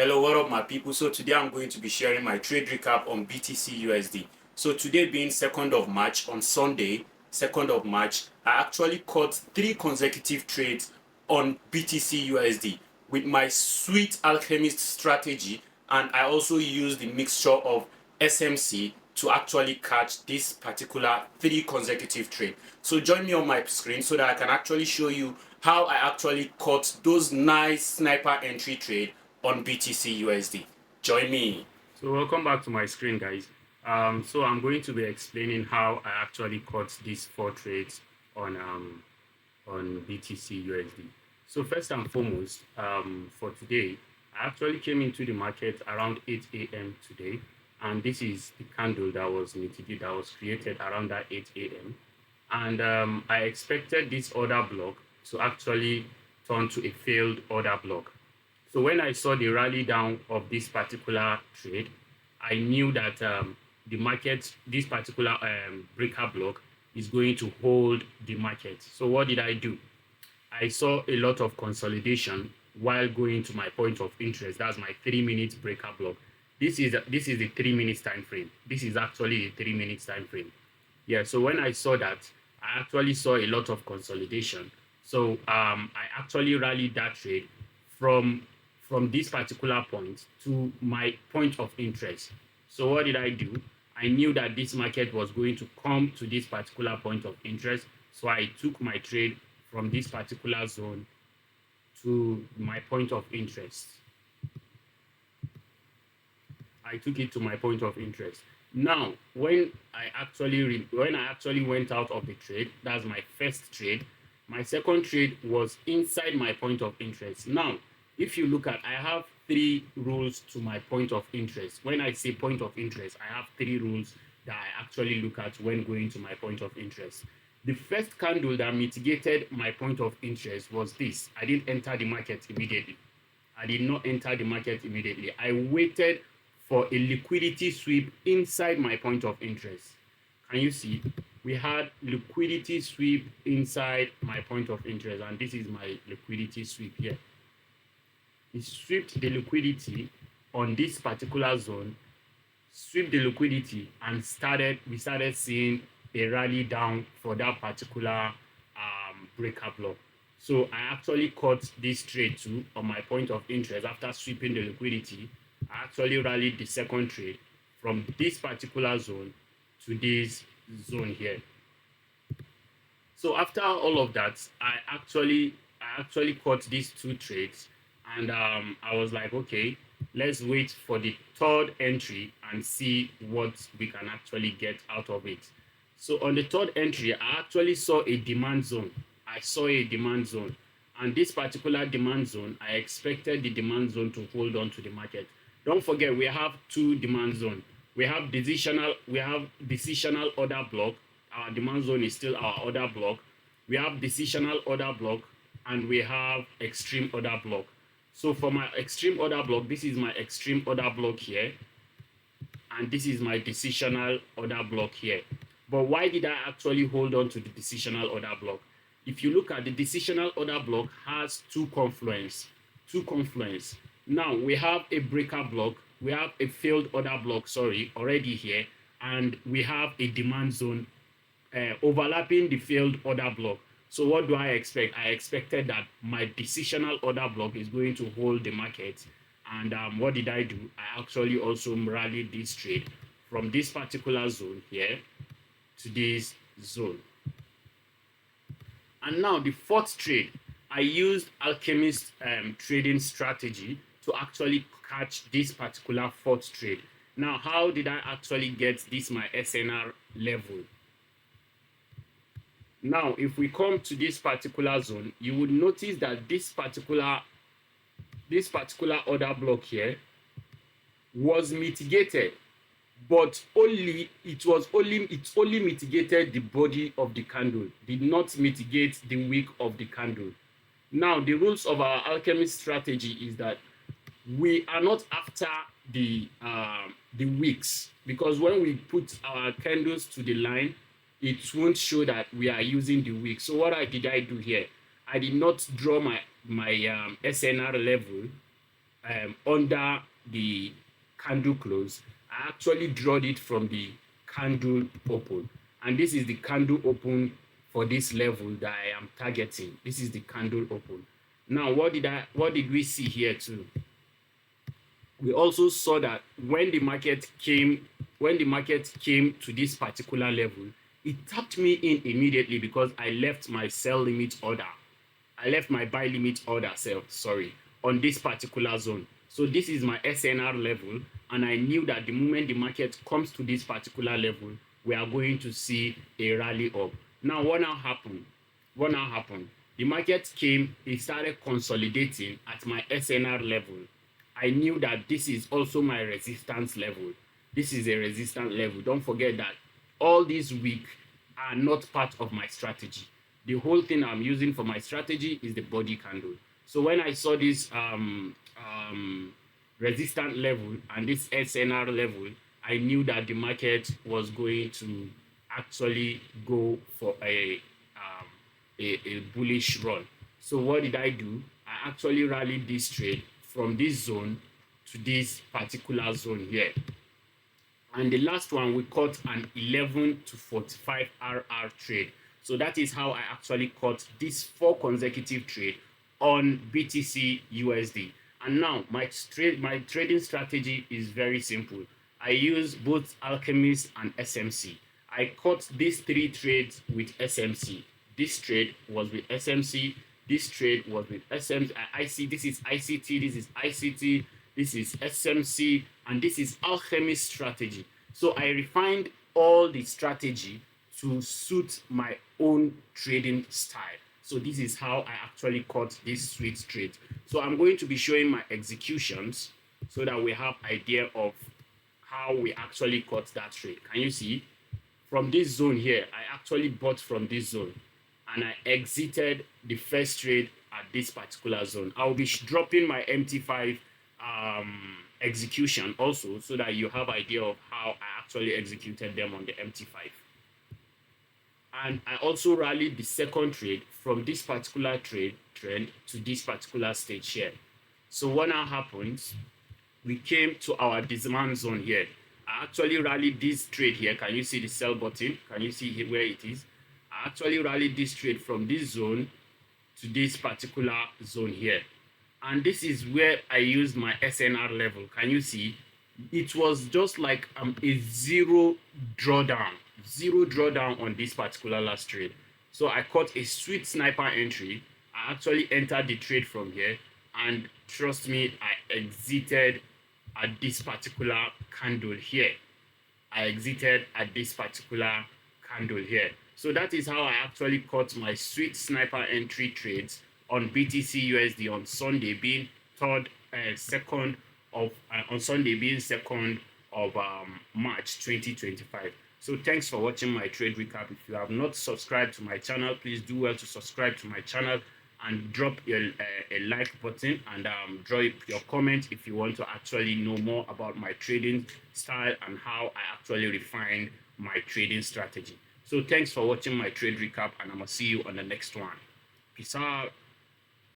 Hello, what up my people? So today I'm going to be sharing my trade recap on BTCUSD. So today being 2nd of March, on Sunday, 2nd of March, I actually caught 3 consecutive trades on BTCUSD with my sweet Alchemist strategy, and I also used the mixture of SMC to actually catch this particular 3 consecutive trade. So join me on my screen so that I can actually show you how I actually caught those nice sniper entry trade on BTCUSD. Join me. So welcome back to my screen, guys. So I'm going to be explaining how I actually caught these 4 trades on BTCUSD. So first and foremost, for today, I actually came into the market around 8 a.m. today, and this is the candle that was created around that 8 a.m. And I expected this order block to actually turn to a failed order block. So when I saw the rally down of this particular trade, I knew that the market, this particular breaker block is going to hold the market. So what did I do? I saw a lot of consolidation while going to my point of interest. That's my 3-minute breaker block. This is the 3 minutes time frame. This is actually a 3 minutes time frame. Yeah, so when I saw that, I actually saw a lot of consolidation. So I actually rallied that trade from this particular point to my point of interest. So what did I do? I knew that this market was going to come to this particular point of interest. So I took my trade from this particular zone to my point of interest. I took it to my point of interest. Now, when I actually went out of the trade, that's my first trade. My second trade was inside my point of interest. Now, if you look at, I have 3 rules to my point of interest. When I say point of interest, I have 3 rules that I actually look at when going to my point of interest. The first candle that mitigated my point of interest was this. I didn't enter the market immediately. I did not enter the market immediately. I waited for a liquidity sweep inside my point of interest. Can you see? We had liquidity sweep inside my point of interest, and this is my liquidity sweep here. It swept the liquidity on this particular zone, swept the liquidity, and we started seeing a rally down for that particular breaker block. So I actually caught this trade too on my point of interest. After sweeping the liquidity, I actually rallied the second trade from this particular zone to this zone here. So after all of that, I actually caught these 2 trades, and I was like, okay, let's wait for the 3rd entry and see what we can actually get out of it. So on the 3rd entry, I actually saw a demand zone. And this particular demand zone, I expected the demand zone to hold on to the market. Don't forget, we have 2 demand zones. We have decisional order block. Our demand zone is still our order block. We have decisional order block, and we have extreme order block. So for my extreme order block, this is my extreme order block here, and this is my decisional order block here. But why did I actually hold on to the decisional order block? If you look at the decisional order block, has 2 confluence. Now we have a breaker block, we have a failed order block, already here, and we have a demand zone overlapping the failed order block. So what do I expect? I expected that my decisional order block is going to hold the market. And what did I do? I actually also rallied this trade from this particular zone here to this zone. And now the 4th trade, I used Alchemist Trading Strategy to actually catch this particular 4th trade. Now, how did I actually get this my SNR level? Now, if we come to this particular zone, you would notice that this particular order block here was mitigated, but it only mitigated the body of the candle, did not mitigate the wick of the candle. Now, the rules of our Alchemist strategy is that we are not after the wicks, because when we put our candles to the line, it won't show that we are using the wick. So what did I do here? I did not draw my SNR level under the candle close, I actually drawed it from the candle open. And this is the candle open for this level that I am targeting. This is the candle open. Now, what did we see here too? We also saw that when the market came to this particular level, it tapped me in immediately because I left my sell limit order. I left my buy limit order on this particular zone. So this is my SNR level, and I knew that the moment the market comes to this particular level, we are going to see a rally up. Now, what now happened? The market came, it started consolidating at my SNR level. I knew that this is also my resistance level. This is a resistance level. Don't forget that all these week are not part of my strategy. The whole thing I'm using for my strategy is the body candle. So when I saw this resistance level and this SNR level, I knew that the market was going to actually go for a bullish run. So what did I do? I actually rallied this trade from this zone to this particular zone here. And the last one, we caught an 11 to 45 RR trade. So that is how I actually caught this 4 consecutive trade on BTC USD. And now my trading strategy is very simple. I use both Alchemist and SMC. I caught these 3 trades with SMC. This trade was with SMC. This trade was with SMC. This is ICT. This is ICT. This is SMC. And this is Alchemist Strategy. So I refined all the strategy to suit my own trading style. So this is how I actually caught this sweet trade. So I'm going to be showing my executions so that we have idea of how we actually caught that trade. Can you see? From this zone here, I actually bought from this zone and I exited the first trade at this particular zone. I'll be dropping my MT5 execution also so that you have idea of how I actually executed them on the MT5. And I also rallied the second trade from this particular trend to this particular stage here. So what now happens? We came to our demand zone here. I actually rallied this trade here. Can you see the sell button? Can you see where it is? I actually rallied this trade from this zone to this particular zone here. And this is where I used my SNR level. Can you see? It was just like a zero drawdown on this particular last trade. So I caught a sweet sniper entry. I actually entered the trade from here, and trust me, I exited at this particular candle here. So that is how I actually caught my sweet sniper entry trades on BTCUSD on Sunday being 2nd of March 2025. So thanks for watching my trade recap. If you have not subscribed to my channel, please do well to subscribe to my channel and drop a like button and drop your comment if you want to actually know more about my trading style and how I actually refine my trading strategy. So thanks for watching my trade recap, and I'm gonna see you on the next one. Peace out.